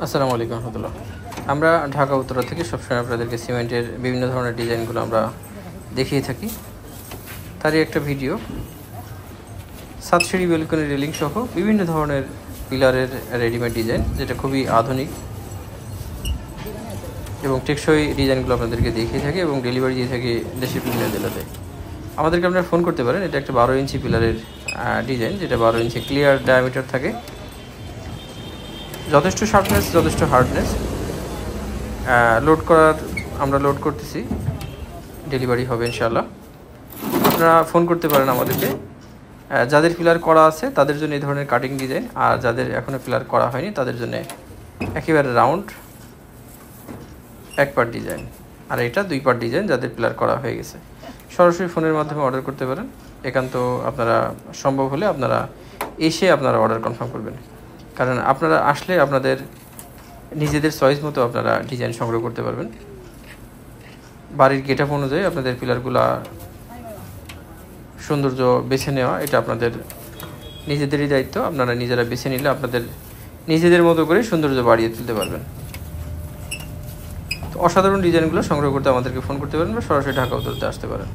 আসসালামু আলাইকুম রহমতুল্লাহ। আমরা ঢাকা উত্তরা থেকে সবসময় আপনাদেরকে সিমেন্টের বিভিন্ন ধরনের ডিজাইনগুলো আমরা দেখিয়ে থাকি। তারই একটা ভিডিও, সাতসিঁড়ি বেলকনি রেলিং সহ বিভিন্ন ধরনের পিলারের রেডিমেড ডিজাইন, যেটা খুবই আধুনিক এবং টেকসই ডিজাইনগুলো আপনাদেরকে দেখিয়ে থাকি এবং ডেলিভারি দিয়ে থাকি দেশের বিভিন্ন জেলাতে। আমাদেরকে আপনারা ফোন করতে পারেন। এটা একটা 12 ইঞ্চি পিলারের ডিজাইন, যেটা 12 ইঞ্চি ক্লিয়ার ডায়ামিটার থাকে, যথেষ্ট শার্পনেস, যথেষ্ট হার্ডনেস। আমরা লোড করতেছি, ডেলিভারি হবে ইনশাআল্লাহ। আপনারা ফোন করতে পারেন আমাদেরকে। যাদের পিলার করা আছে তাদের জন্য এই ধরনের কাটিং ডিজাইন, আর যাদের এখনও পিলার করা হয়নি তাদের জন্য একেবারে রাউন্ড 1 পার্ট ডিজাইন, আর এটা 2 পার্ট ডিজাইন যাদের পিলার করা হয়ে গেছে। সরাসরি ফোনের মাধ্যমে অর্ডার করতে পারেন। একান্ত আপনারা সম্ভব হলে আপনারা এসে আপনারা অর্ডার কনফার্ম করবেন, কারণ আপনারা আসলে আপনাদের নিজেদের চয়েস মতো আপনারা ডিজাইন সংগ্রহ করতে পারবেন। বাড়ির গেটআপ অনুযায়ী আপনাদের পিলারগুলা সৌন্দর্য বেছে নেওয়া, এটা আপনাদের নিজেদেরই দায়িত্ব। আপনারা নিজেরা বেছে নিলে আপনাদের নিজেদের মতো করে সৌন্দর্য বাড়িয়ে তুলতে পারবেন। তো অসাধারণ ডিজাইনগুলো সংগ্রহ করতে আমাদেরকে ফোন করতে পারেন বা সরাসরি ঢাকা উত্তরতে আসতে পারেন।